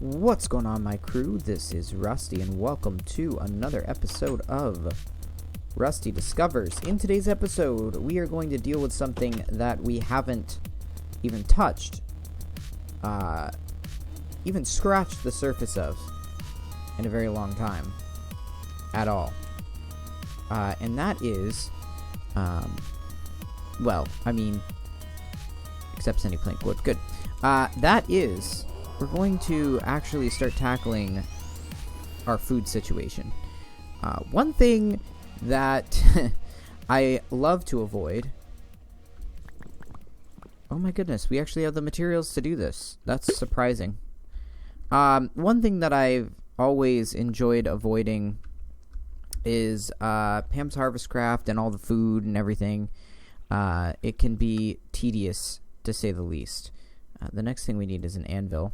What's going on, my crew? This is Rusty, and welcome to another episode of Rusty Discovers. In today's episode, we are going to deal with something that we haven't even touched, even scratched the surface of in a very long time at all. And that is, except Sandy Plank Wood. Good. That is, we're going to actually start tackling our food situation. One thing that I love to avoid... Oh my goodness, we actually have the materials to do this. That's surprising. One thing that I've always enjoyed avoiding is Pam's Harvestcraft and all the food and everything. It can be tedious, to say the least. The next thing we need is an anvil.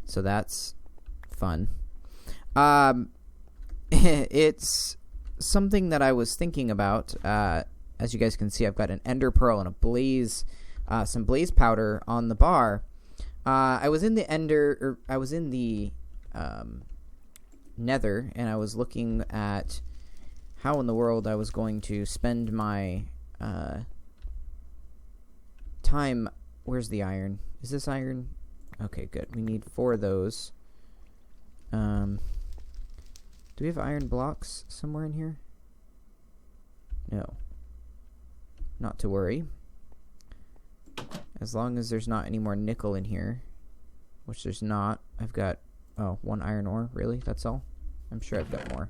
So that's fun. It's something that I was thinking about. As you guys can see, I've got an ender pearl and a blaze, some blaze powder on the bar. I was in the nether, and I was looking at how in the world I was going to spend my time. Where's the iron? Is this iron? Okay, good. We need 4 of those. Do we have iron blocks somewhere in here? No. Not to worry. As long as there's not any more nickel in here, which there's not. I've got, 1 iron ore. Really? That's all? I'm sure I've got more.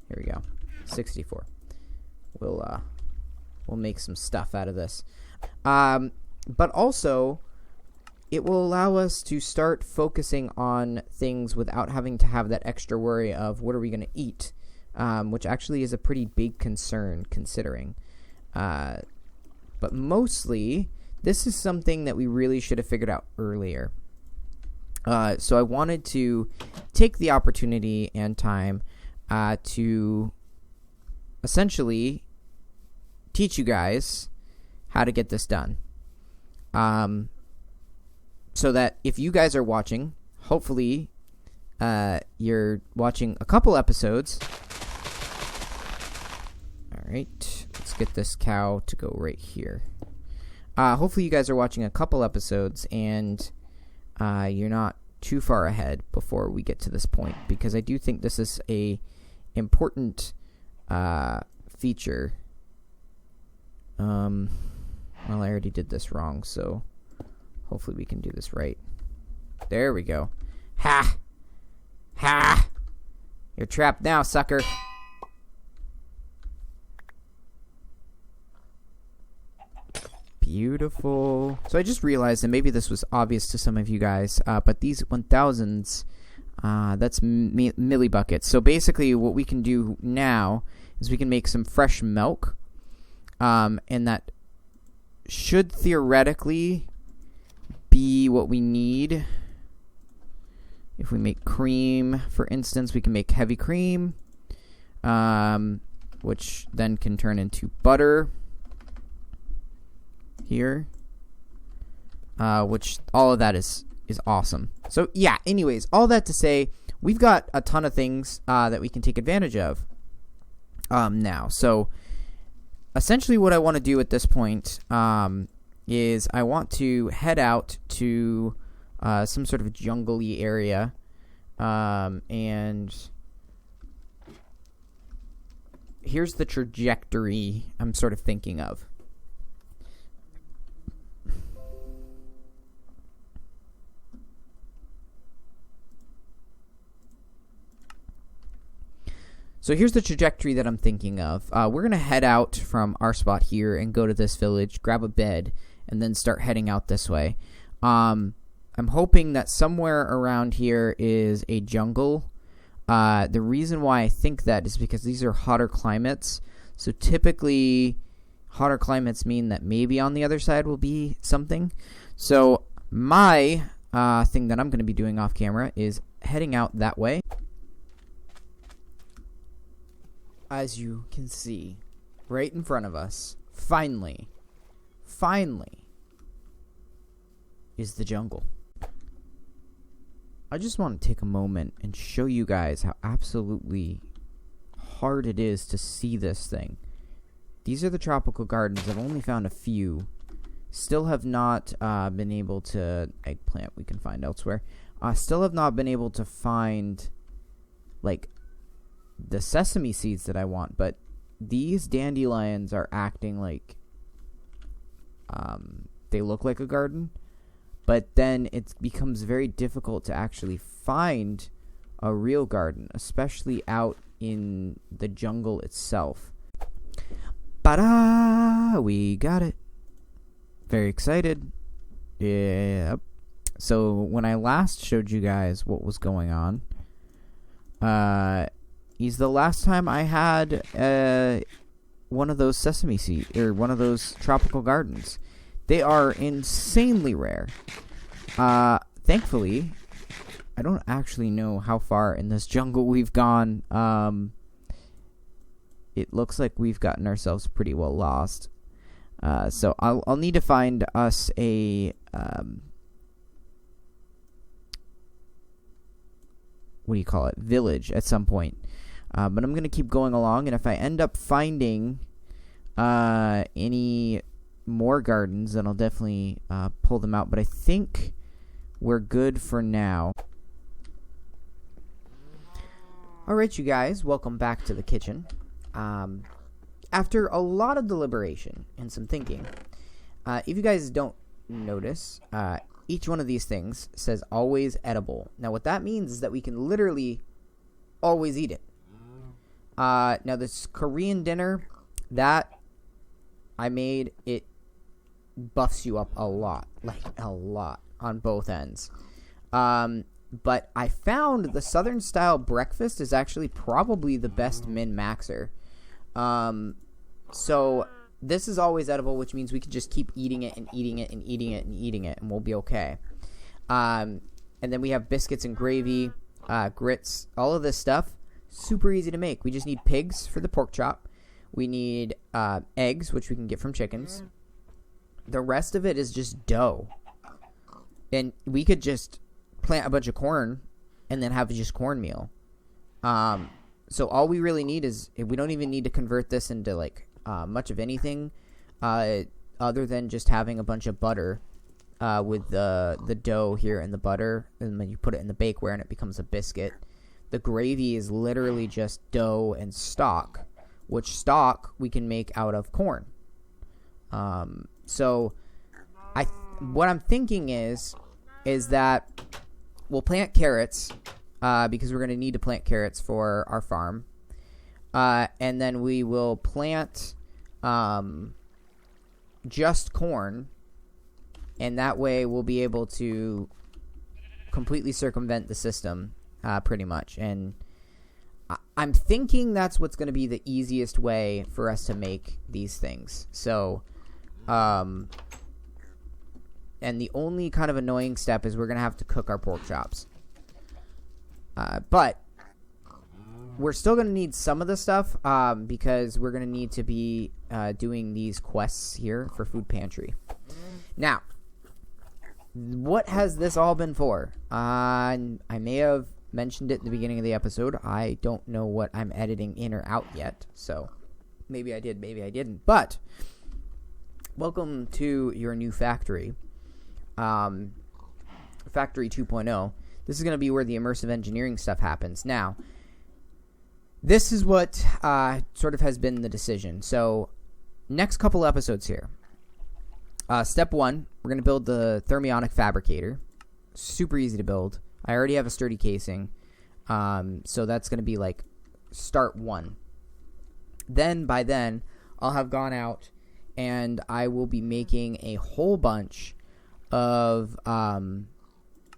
Here we go. 64. We'll make some stuff out of this. But also, it will allow us to start focusing on things without having to have that extra worry of what are we going to eat, which actually is a pretty big concern considering. But mostly, this is something that we really should have figured out earlier. So I wanted to take the opportunity and time to essentially teach you guys how to get this done. So that if you guys are watching, hopefully you're watching a couple episodes. Alright, let's get this cow to go right here. Hopefully you guys are watching a couple episodes and you're not too far ahead before we get to this point, because I do think this is a important feature. Well, I already did this wrong, so hopefully we can do this right. There we go. Ha! Ha! You're trapped now, sucker. Beautiful. So I just realized, and maybe this was obvious to some of you guys, but these 1000s, that's milli buckets. So basically what we can do now is we can make some fresh milk, and that should theoretically be what we need. If we make cream, for instance, we can make heavy cream, which then can turn into butter here, which all of that is awesome. So yeah, anyways, all that to say, we've got a ton of things that we can take advantage of now. So essentially what I want to do at this point is I want to head out to some sort of jungle-y area, and here's the trajectory I'm sort of thinking of. So here's the trajectory that I'm thinking of. We're going to head out from our spot here and go to this village, grab a bed, and then start heading out this way. I'm hoping that somewhere around here is a jungle. The reason why I think that is because these are hotter climates. So typically, hotter climates mean that maybe on the other side will be something. So my thing that I'm going to be doing off camera is heading out that way. As you can see, right in front of us, finally, is the jungle. I just want to take a moment and show you guys how absolutely hard it is to see this thing. These are the tropical gardens. I've only found a few. Still have not been able to... Eggplant we can find elsewhere. Still have not been able to find, like, the sesame seeds that I want. But these dandelions are acting like... they look like a garden. But then it becomes very difficult to actually find a real garden. Especially out in the jungle itself. Ta-da! We got it. Very excited. Yep. So when I last showed you guys what was going on, is the last time I had one of those sesame seeds or one of those tropical gardens. They are insanely rare. Thankfully, I don't actually know how far in this jungle we've gone. It looks like we've gotten ourselves pretty well lost. So I'll need to find us a what do you call it? Village at some point. But I'm gonna keep going along, and if I end up finding any more gardens, then I'll definitely pull them out. But I think we're good for now. Alright, you guys, welcome back to the kitchen. After a lot of deliberation and some thinking, if you guys don't notice, each one of these things says always edible. Now, what that means is that we can literally always eat it. Now, this Korean dinner that I made, it buffs you up a lot, like a lot on both ends. But I found the Southern style breakfast is actually probably the best min-maxer. So this is always edible, which means we can just keep eating it and eating it and eating it and eating it, and we'll be okay. And then we have biscuits and gravy, grits, all of this stuff. Super easy to make. We just need pigs for the pork chop. We need eggs, which we can get from chickens. The rest of it is just dough. And we could just plant a bunch of corn and then have just cornmeal. So all we really need is, we don't even need to convert this into like much of anything other than just having a bunch of butter with the dough here and the butter, and then you put it in the bakeware and it becomes a biscuit. The gravy is literally just dough and stock, which stock we can make out of corn. So what I'm thinking is that we'll plant carrots because we're going to need to plant carrots for our farm. And then we will plant just corn, and that way we'll be able to completely circumvent the system pretty much. And I'm thinking that's what's going to be the easiest way for us to make these things. So, and the only kind of annoying step is we're going to have to cook our pork chops. But we're still going to need some of the stuff because we're going to need to be doing these quests here for Food Pantry. Now, what has this all been for? I may have mentioned it in the beginning of the episode. I don't know what I'm editing in or out yet, so maybe I did, maybe I didn't. But welcome to your new factory, Factory 2.0. This is going to be where the immersive engineering stuff happens. Now, this is what sort of has been the decision. So, next couple episodes here. Step 1, we're going to build the thermionic fabricator. Super easy to build. I already have a sturdy casing. So that's going to be like start 1. Then, by then, I'll have gone out and I will be making a whole bunch of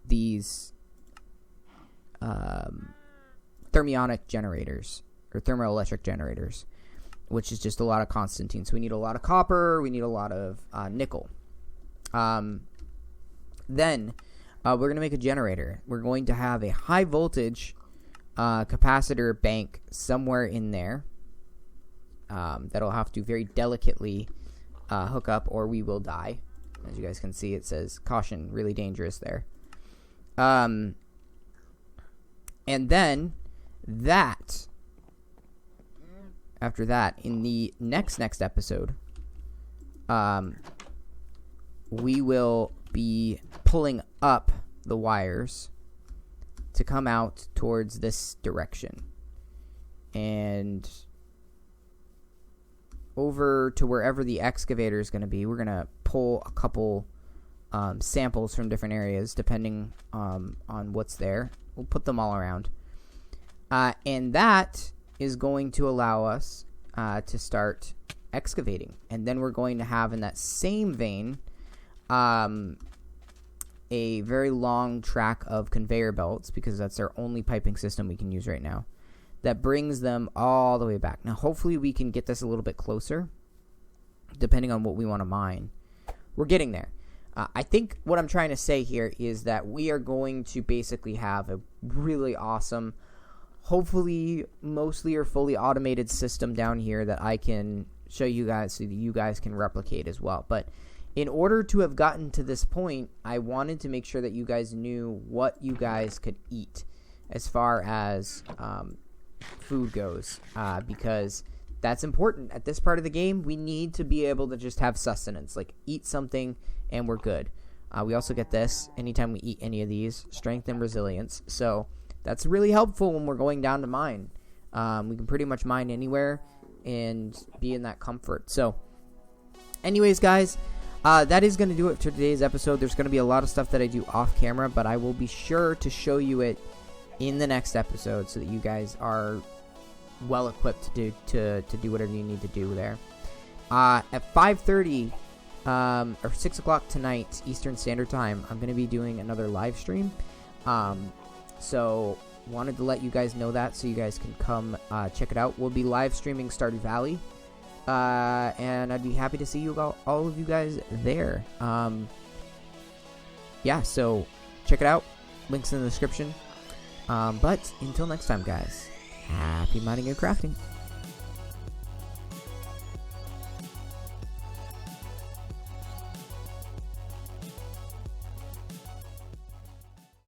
these thermionic generators or thermoelectric generators, which is just a lot of Constantine. So we need a lot of copper. We need a lot of nickel. Then we're going to make a generator. We're going to have a high voltage capacitor bank somewhere in there that'll have to very delicately hook up or we will die. As you guys can see, it says caution, really dangerous there. And then after that, in the next episode, we will be pulling up the wires to come out towards this direction. And over to wherever the excavator is going to be, we're going to pull a couple samples from different areas depending on what's there. We'll put them all around. And that is going to allow us to start excavating. And then we're going to have, in that same vein, a very long track of conveyor belts, because that's our only piping system we can use right now, that brings them all the way back. Now, hopefully we can get this a little bit closer, depending on what we want to mine. We're getting there. I think what I'm trying to say here is that we are going to basically have a really awesome, hopefully mostly or fully automated system down here that I can show you guys so that you guys can replicate as well. But in order to have gotten to this point, I wanted to make sure that you guys knew what you guys could eat as far as food goes, because that's important. At this part of the game, we need to be able to just have sustenance, like eat something and we're good. We also get this anytime we eat any of these, strength and resilience. So that's really helpful when we're going down to mine. We can pretty much mine anywhere and be in that comfort. So anyways, guys, that is going to do it for today's episode. There's going to be a lot of stuff that I do off camera, but I will be sure to show you it in the next episode so that you guys are well equipped to do whatever you need to do there. At 5:30 or 6 o'clock tonight Eastern Standard Time, I'm going to be doing another live stream. So wanted to let you guys know that so you guys can come check it out. We'll be live streaming Stardew Valley. And I'd be happy to see you all of you guys there. Yeah, so check it out. Links in the description. But until next time, guys, happy mining and crafting.